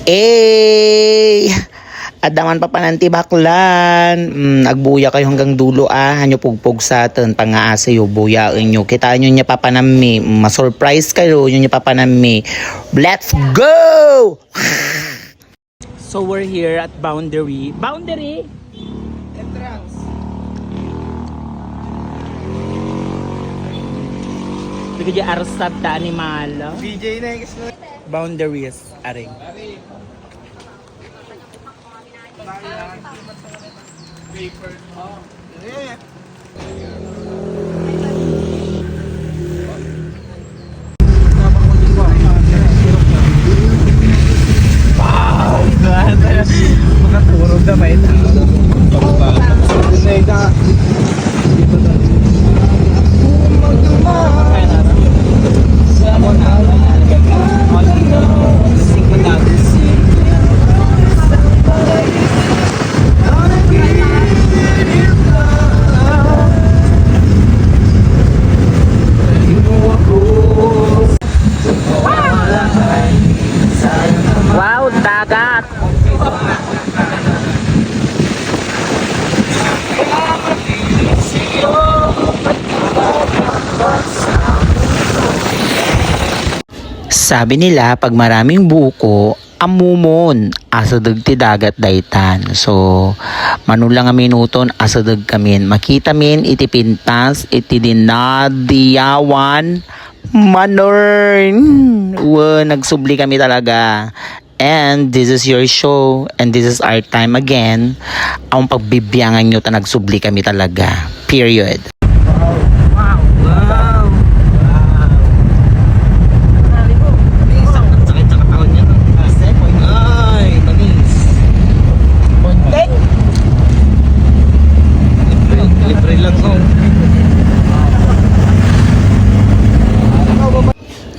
Eh, adaman pa pananti baklan. Agbuya kayo hanggang dulo hanyo pugpog sa atin. Pangaasa yo, buyain nyo. Kita nyo niya papanami. Masurprise kayo, nyo niya papanami. Let's go! So we're here at Boundary. Boundary? Entrance. Sige di arsab ta animal. DJ next. Boundaries, aring. Paper. Oh. Yeah. Wow! Makatulog na may Wow, dagat! Sabi nila, pag maraming buko, amumon, asadag ti dagat daytan. So, manulang nga minuton, asadag kamin. Makita min, iti pintas, iti dinadiyawan, manurn. Nagsubli kami talaga. And this is your show, and this is our time again. Ang pagbibiyangan nyo, nagsubli kami talaga. Period.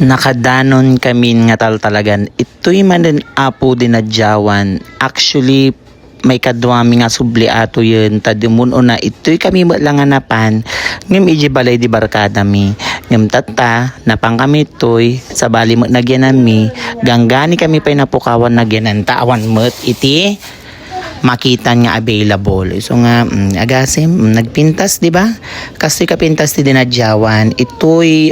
Nakadanon kami nga talagan. Ito'y manin apo dinadyawan. Actually, may kadwami nga subli ato yun. Tadimun na ito'y kami lang hanapan. Ngam iji balay di barkada mi. Ngam tata, napang kami ito'y sa bali mo nagyanan mi. Ganggani kami pa'y napukawan nagyanan. Tawan mo't iti makita nga available. So nga agasim nagpintas, di ba? Kasi kapintas ti dinadyawan, itoy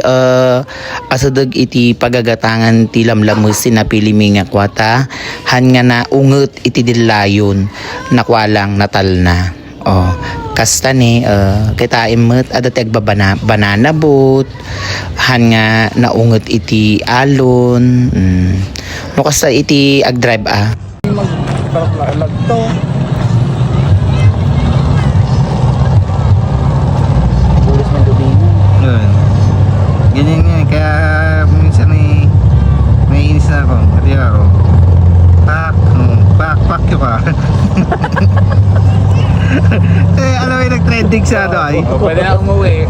asadag iti pagagatangan ti lamlamus sinapilimi nga kwata han nga na unget iti dilayon nakwalang natal na. Oh, kasta ni kita immet ada ti banana boat han nga naunget iti alon. No kasta iti agdrive Parang to. Bulis man dubingan. Ganyan nga, kaya minsan may inis na ako. Hindi ako. Pak yun ka. Alam mo yung nag-trending sa ano ay? Pwede na umuwi.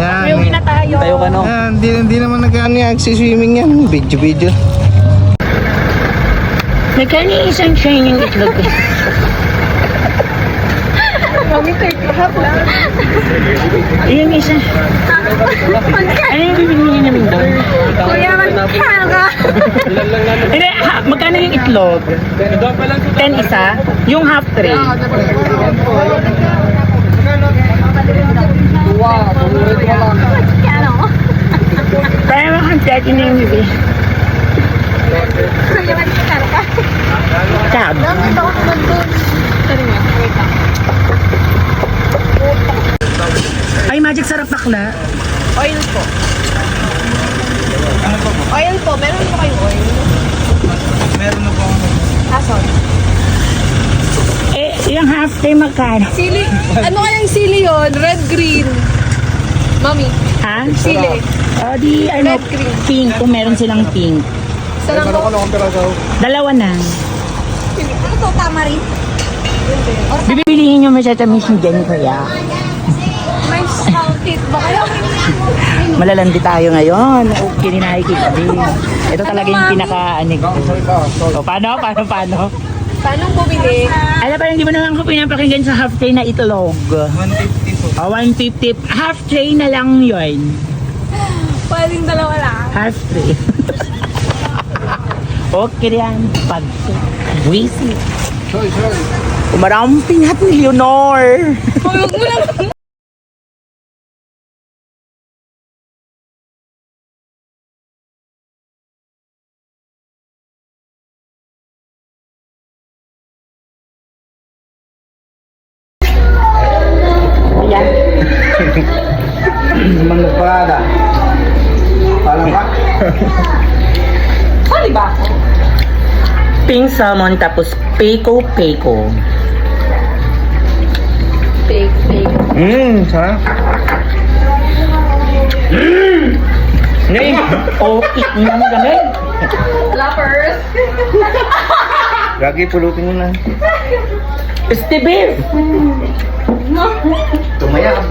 Yan. Yung tayo ka no? Hindi naman nag-swimming yan. Video. Nagkani isang shining itlog. Mami, take lahat lang. Yung isa. Ano yung bibili namin doon? Kuya, magkano ka? Hindi, magkano yung itlog? 10 isa? Yung half tray? Wow, magkano? Kaya makang 30 na yung bibili. Kuya, magkano ka? Tab. Dami daw ako nandun. Sorry nga, wait lang. Ay, magic sarap bakla. Oil po. Oil po, meron po kayong oil? Meron na po ako. Ah, sorry. Eh, yung half tray magkano? Sili, ano kayang sili yun? Red, green. Mami, Ha? sili. O di, ano, Red, green. pink. Kung meron silang pink. Sarap po. Dalawa na. Ano to, tamarin? Bibilihin nyo masyatamis ni Jenny kaya. May salted ba kayo? Malalandi tayo ngayon. Okay, nakikita din. Ito talaga yung pinaka-anig. So, paano? Paano bumili? Alam pa, hindi mo naman ko pinapakinggan sa half tray na itlog. 150 po. 150. Half tray na lang yun. Pwedeng dalawa lang. Half tray. Okay yan. Pag-wisi. Soy. Umaramping hat ni Leonor. Huwag mo lang. Ayan. Manok parada. Palang ka? Sorry ba? Pink salmon tapos peko. Fake. Sarap. Ngayon, okay naman gamit. Flappers. Gagi, pulutin mo na. Steve. Tumayab.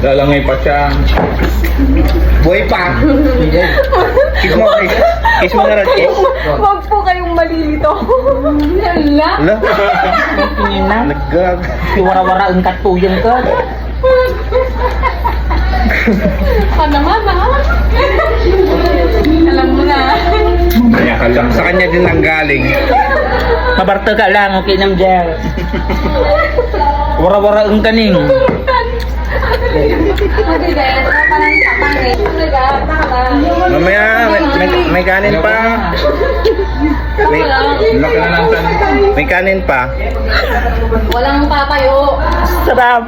Lalangay pa siya. Buhay pa. Kiss mo na rin. Huwag po kayong malilito. Hala. Wala. Tingin na. Naggag. Wara-wara ang katuyang ka. Naman ha? Alam mo na. Kaya ka lang. Sa kanya din ang galing. Mabarta ka lang, okay nam Jer. Wara-wara ang kaning. Okay, dahil parang kapangit. Mamaya, may kanin pa. Laki na lang sa... May kanin pa. Walang papayo. Sarap.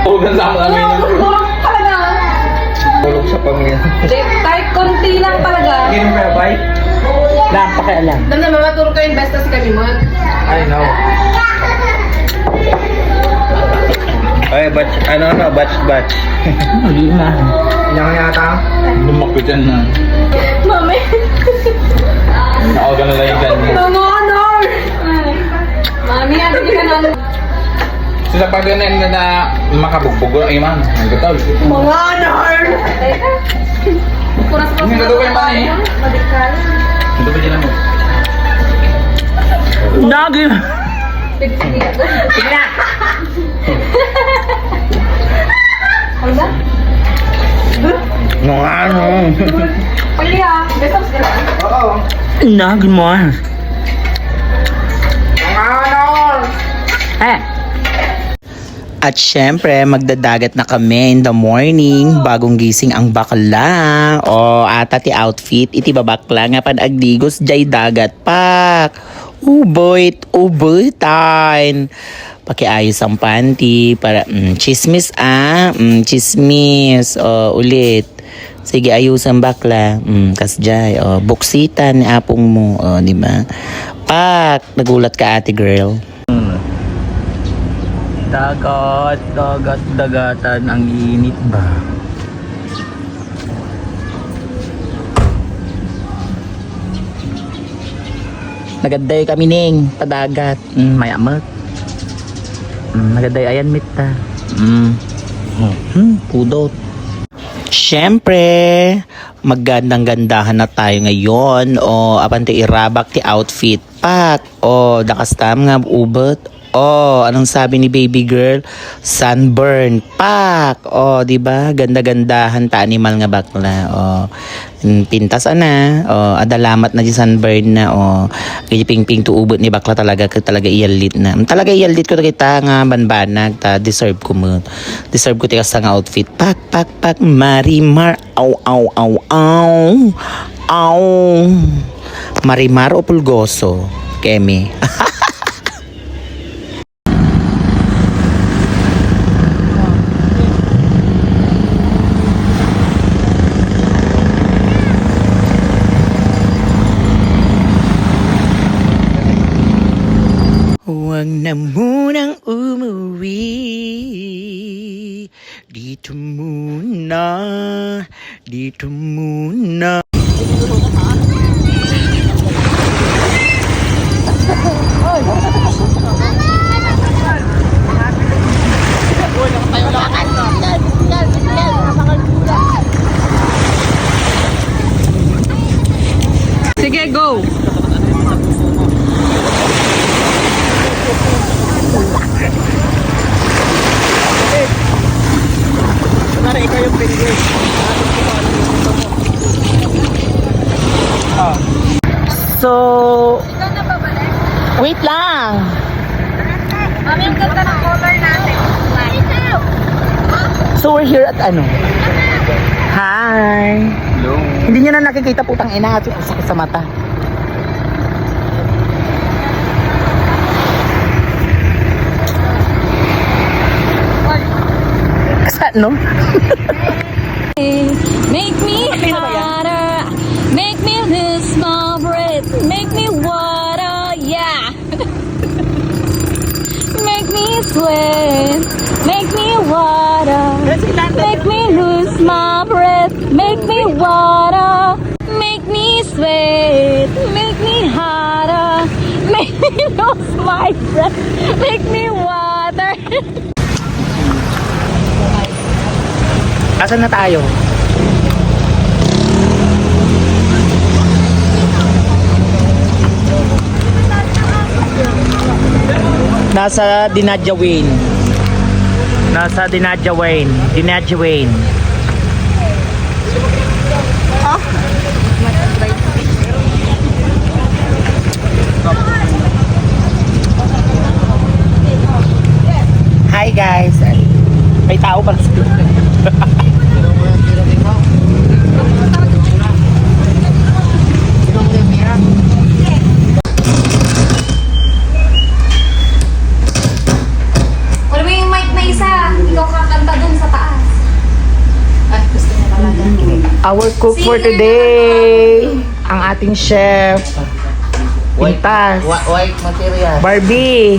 Huwag sa amin. Talaga. Tulog sa pamilya. Kahit konti lang talaga. Ganun ka ba? Napakaalam. Dam na mamaturo kayo yung best na si Kamimon. I know. Ay, batch. Hindi na. Yang yata. Lumaki dyan na. Mami. Nakaga na lang yung ganyan. Honor. Mami, ano ka na? Sila pa ganyan na makabugbog ang iman. Ang gatol. Mga honor. Teka. Puras pa Hindi, gagawin mo na eh. Madikal. Ito ba dyan mo? Nagi. Tignan. Ano ba? Nung ano. Pali ha. Best of sila. Oo. Nagi mo. At syempre, magdadagat na kami in the morning, bagong gising ang bakla. O, ata ti outfit, iti babakla nga panagdigos, jay dagat pak. Uboytain. Pakiayos ang panty, para, chismis chismis. O, ulit. Sige, ayusan bakla. Kasjay. O, buksitan ni apong mo. O, di ba? Pak, nagulat ka ate girl. Dagatan ang init ba? Nagaday kami ning padagat. Mayamat. Nagaday ayan mita. Pudot. Siyempre, maggandang-gandahan na tayo ngayon. O, apante irabak ti outfit. Pak. O, dakastam nga ubot. Oh, anong sabi ni baby girl? Sunburn. Pak. Oh, 'di ba? Ganda-gandahan ta animal nga bakla. Oh. Pintas ana. Oh, adalamat na di sunburn na. Oh. Kay ping-ping tuubot ni bakla talaga iyalit na. Talaga iyalit ko kita nga banbanag ta deserve ko mo. Deserve ko ti ka nga outfit. Pak Marimar. Aw. Marimar o Pulgoso? Kemi. Huwag na munang umuwi. Dito muna. Sige, go. Ikaw na babalik? wait lang. Mami, ang ganda ng color natin. So we're here at ano? Hi. Hello. Hindi nyo na nakikita putang ina at sakit sa mata. Saan no? Make me hotter. Make me lose my breath. Make me water. Yeah. Make me sweat. Make me water. Make me lose my breath. Make me water. Make me sweat. Make me hotter. Make me lose my breath. Make me water. Asan na tayo? Nasa Dinadja Wayne. Nasa Dinadja Wayne. Dinadja Wayne. Hi guys. May tao ba? Wala mo yung mic na isa. Ikaw kakanta dun sa taas. Ay, gusto niya talaga. Our cook for today, ang ating chef, Pintas, White material. Barbie,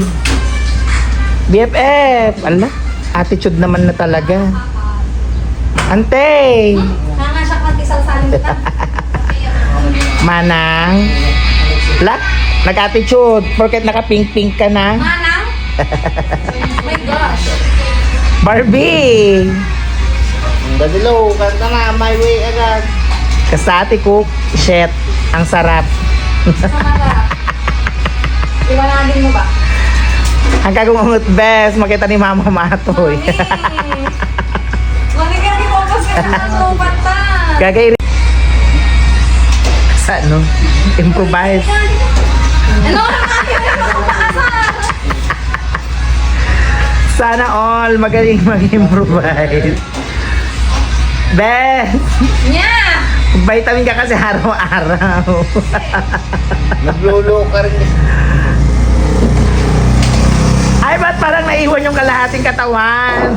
BFF, ala, attitude naman na talaga. Ante, Nangasyak magkisalsalin kita. Manang, la, nag-attitude, porket naka-pink-pink ka na. Manang? Oh my gosh. Barbie, Dadilo, kanta na, my way agad. kasati cook, shit, ang sarap. Samarap. Iwanagin mo ba? Ang kagungungot best, makita ni Mama Matoy. Mami, kaya i-focus ka sa lupat ta. Gagay sa ano? Improvise. Ano ka natin? Sana all magaling mag-improvise. Best! Nya! Vitamin ka kasi araw-araw. Naglulo ka rin. Ay, ba't parang naiwan yung kalahating katawan?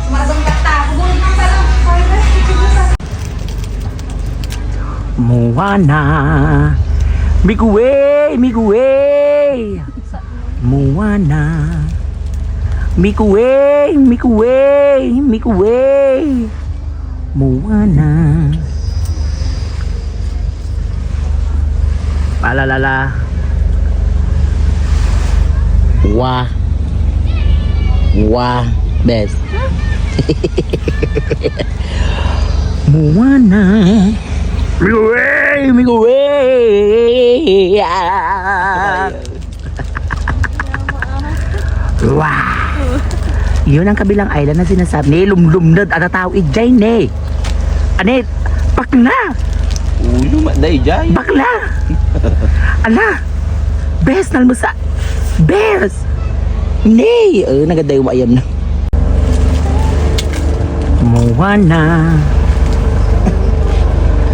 Masang kata. Bubulog ng talong. Sorry, guys. Moana. Miguel, Miguel. Moana. Miguel, Miguel, Miguel. Moana. Palalala. Wah. Wah. Best. Moana. Miguel, Miguel. Wah. Yun ang kabilang island na sinasabi. Ne, lumlumnod at tao ijay ne. Anit, bakla. Ulo, maday, jay. Bakla. Ala. Best nal mo sa. Best. Ne. Nagaday mo ayam na. Moana.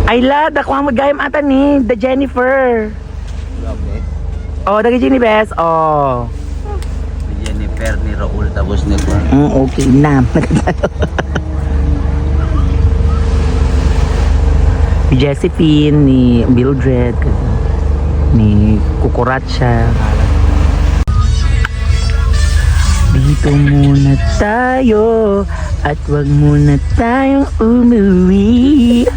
Ay lad, ako ang magayam ata ni The Jennifer. Oh, dagi Jenny Best. Oh. Jennifer ni Raul tapos ni Juan. Okay na. Ni Josephine, ni Mildred, ni Kukuratsa. Dito muna tayo at wag muna tayong umuwi.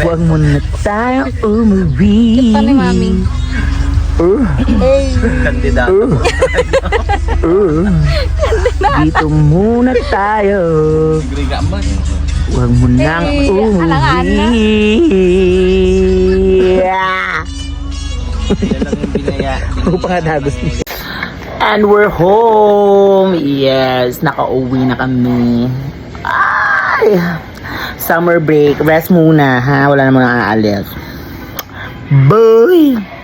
Wag muna tayong umuwi. Kita ni Mami. Kandidato. Dito muna tayo. Huwag mo nang alangan na. umuwi. Yan lang yung binaya. Pangadagos niya. And we're home. Yes, nakauwi na kami. Ay! Summer break. Rest muna, ha? Wala namang aalis. Boy!